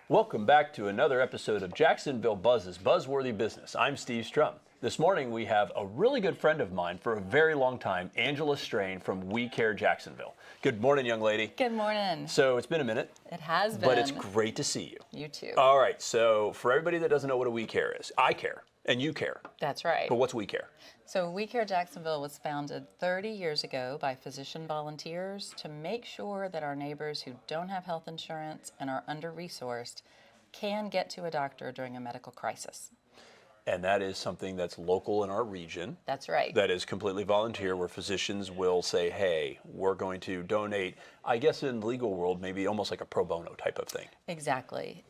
Welcome back to another episode of Jacksonville Buzz's Buzzworthy Business. I'm Steve Strum. This morning we have a really good friend of mine for a very long time, Angela Strain from We Care Jacksonville. Good morning, young lady. Good morning. So it's been a minute. It has been. But it's great to see you. You too. All right, so for everybody that doesn't know what a We Care is, I care and you care. That's right. But what's We Care? So We Care Jacksonville was founded 30 years ago by physician volunteers to make sure that our neighbors who don't have health insurance and are under-resourced can get to a doctor during a medical crisis. And that is something that's local in our region. That's right. That is completely volunteer, where physicians will say, hey, we're going to donate, I guess in the legal world, maybe almost like a pro bono type of thing. Exactly.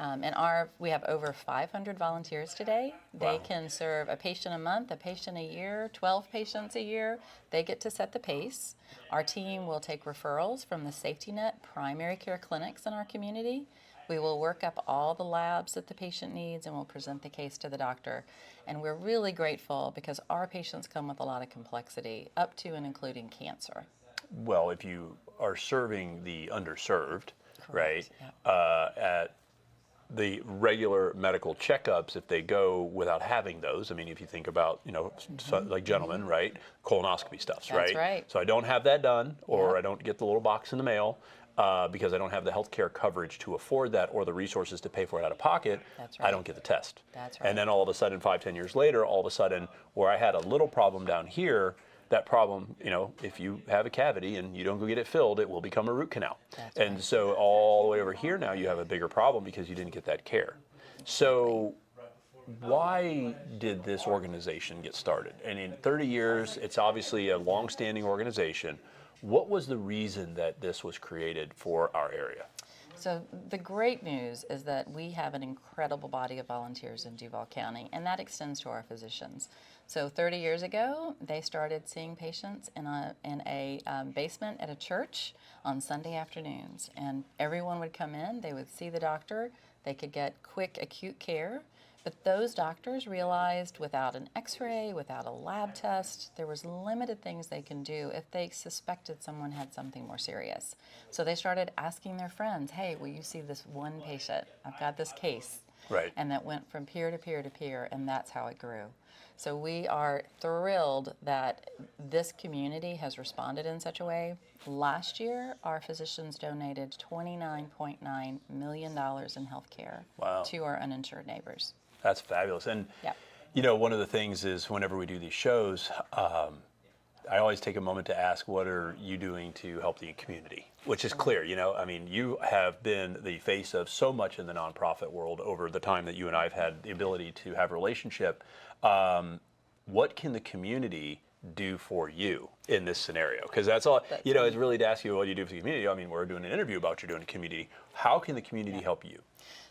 We have over 500 volunteers today. They can serve a patient a month, a patient a year, 12 patients a year. They get to set the pace. Our team will take referrals from the safety net primary care clinics in our community. We will work up all the labs that the patient needs and we'll present the case to the doctor. And we're really grateful because our patients come with a lot of complexity, up to and including cancer. Well, if you are serving the underserved, Correct. right, at the regular medical checkups, if they go without having those, I mean, if you think about, like gentlemen, right, colonoscopy stuffs, right? That's right. So I don't have that done, or I don't get the little box in the mail. Because I don't have the health care coverage to afford that or the resources to pay for it out of pocket, That's right. I don't get the test. That's right. And then all of a sudden, 5-10 years later, all of a sudden, where I had a little problem down here, that problem, if you have a cavity and you don't go get it filled, it will become a root canal. That's and right. so all the way over here now, you have a bigger problem because you didn't get that care. So why did this organization get started? And in 30 years, it's obviously a long-standing organization. What was the reason that this was created for our area? So the great news is that we have an incredible body of volunteers in Duval County, and that extends to our physicians. So 30 years ago, they started seeing patients in a basement at a church on Sunday afternoons, and everyone would come in, they would see the doctor, they could get quick acute care. But those doctors realized without an x-ray, without a lab test, there was limited things they can do if they suspected someone had something more serious. So they started asking their friends, hey, will you see this one patient? I've got this case. Right. And that went from peer to peer to peer, and that's how it grew. So we are thrilled that this community has responded in such a way. Last year, our physicians donated $29.9 million in health care to our uninsured neighbors. That's fabulous. And, one of the things is whenever we do these shows, I always take a moment to ask, what are you doing to help the community? Which is clear, you have been the face of so much in the nonprofit world over the time that you and I have had the ability to have a relationship. What can the community do for you in this scenario? Because that's all, it's really to ask you what you do for the community. I mean, we're doing an interview about what you're doing in the community. How can the community help you?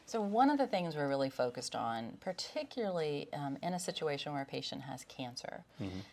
So one of the things we're really focused on, particularly in a situation where a patient has cancer,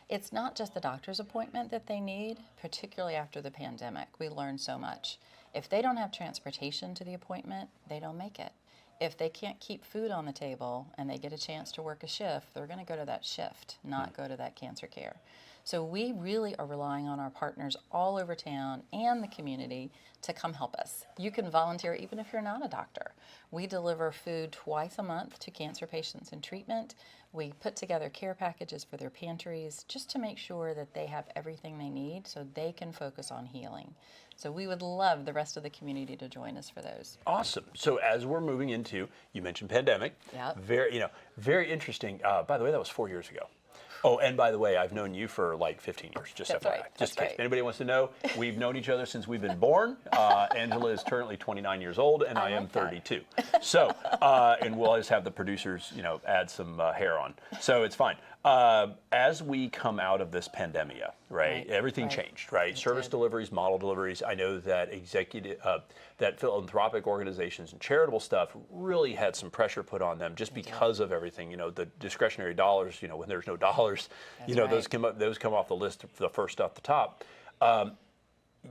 it's not just the doctor's appointment that they need, particularly after the pandemic. We learned so much. If they don't have transportation to the appointment, they don't make it. If they can't keep food on the table and they get a chance to work a shift, they're going to go to that shift, not go to that cancer care. So we really are relying on our partners all over town and the community to come help us. You can volunteer even if you're not a doctor. We deliver food twice a month to cancer patients in treatment. We put together care packages for their pantries just to make sure that they have everything they need so they can focus on healing. So we would love the rest of the community to join us for those. Awesome. So as we're moving into, you mentioned pandemic. Yep. Very interesting. By the way, that was 4 years ago. Oh, and by the way, I've known you for like 15 years, just That's FYI. right. Just in That's case right. anybody wants to know, we've known each other since we've been born. Angela is currently 29 years old, and I am 32. So, and we'll just have the producers, add some hair on. So it's fine. As we come out of this pandemia, right, everything changed, right? Service deliveries, model deliveries. I know that that philanthropic organizations and charitable stuff really had some pressure put on them just because of everything. The discretionary dollars. When there's no dollars, those come off the list, the first off the top.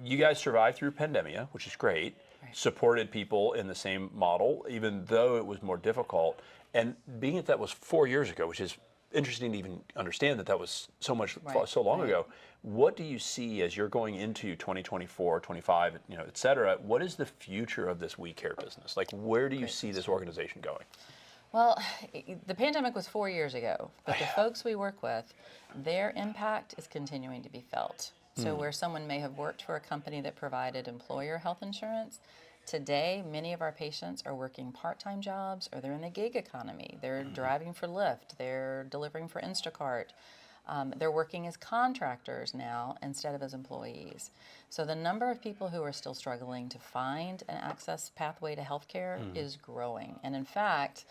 You guys survived through pandemia, which is great. Right. Supported people in the same model, even though it was more difficult. And being that was 4 years ago, which is interesting to even understand that that was so much Right, so long right. ago. What do you see as you're going into 2024, 25, et cetera? What is the future of this We Care business? Like, where do you see this organization going? Well, the pandemic was 4 years ago, but the folks we work with, their impact is continuing to be felt. So where someone may have worked for a company that provided employer health insurance, today many of our patients are working part-time jobs, or they're in the gig economy. They're driving for Lyft, they're delivering for Instacart. They're working as contractors now instead of as employees. So the number of people who are still struggling to find an access pathway to healthcare is growing. And in fact,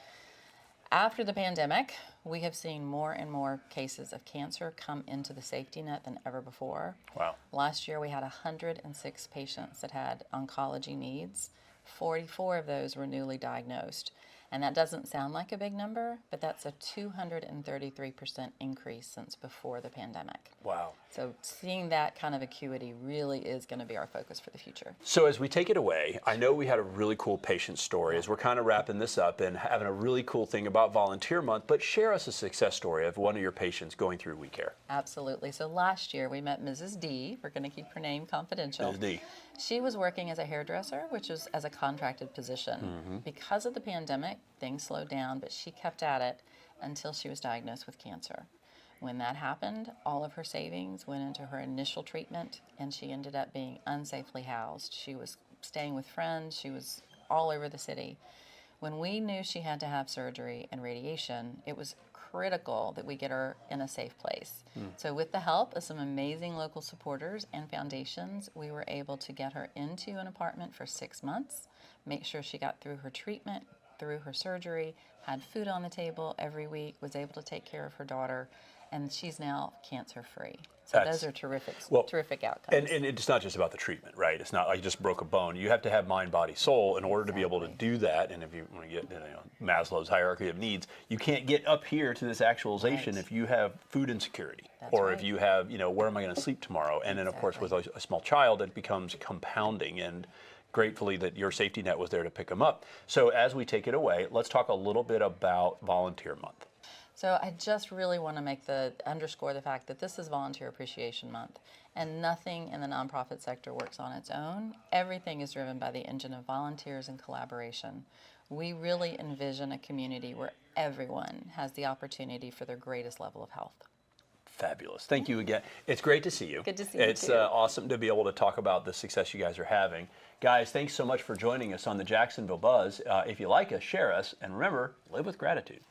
after the pandemic, we have seen more and more cases of cancer come into the safety net than ever before. Wow. Last year, we had 106 patients that had oncology needs. 44 of those were newly diagnosed. And that doesn't sound like a big number, but that's a 233% increase since before the pandemic. Wow. So seeing that kind of acuity really is going to be our focus for the future. So as we take it away, I know we had a really cool patient story as we're kind of wrapping this up and having a really cool thing about Volunteer Month, but share us a success story of one of your patients going through We Care. Absolutely. So last year we met Mrs. D. We're going to keep her name confidential. Ms. D. She was working as a hairdresser, which was as a contracted position. Because of the pandemic, things slowed down, but she kept at it until she was diagnosed with cancer. When that happened, all of her savings went into her initial treatment, and she ended up being unsafely housed. She was staying with friends. She was all over the city. When we knew she had to have surgery and radiation, it was critical that we get her in a safe place. So with the help of some amazing local supporters and foundations, we were able to get her into an apartment for 6 months, make sure she got through her treatment, through her surgery, had food on the table every week, was able to take care of her daughter, and she's now cancer-free. So those are terrific, terrific outcomes. And it's not just about the treatment, right? It's not like you just broke a bone. You have to have mind, body, soul in order to be able to do that. And if you want to get Maslow's hierarchy of needs, you can't get up here to this actualization if you have food insecurity, or if you have, where am I going to sleep tomorrow? And then, of course, with a small child, it becomes compounding. And gratefully that your safety net was there to pick them up. So as we take it away, let's talk a little bit about Volunteer Month. So I just really want to underscore the fact that this is Volunteer Appreciation Month, and nothing in the nonprofit sector works on its own. Everything is driven by the engine of volunteers and collaboration. We really envision a community where everyone has the opportunity for their greatest level of health. Fabulous. Thank you again. It's great to see you. Good to see you too. It's awesome to be able to talk about the success you guys are having. Guys, thanks so much for joining us on the Jacksonville Buzz. If you like us, share us, and remember, live with gratitude.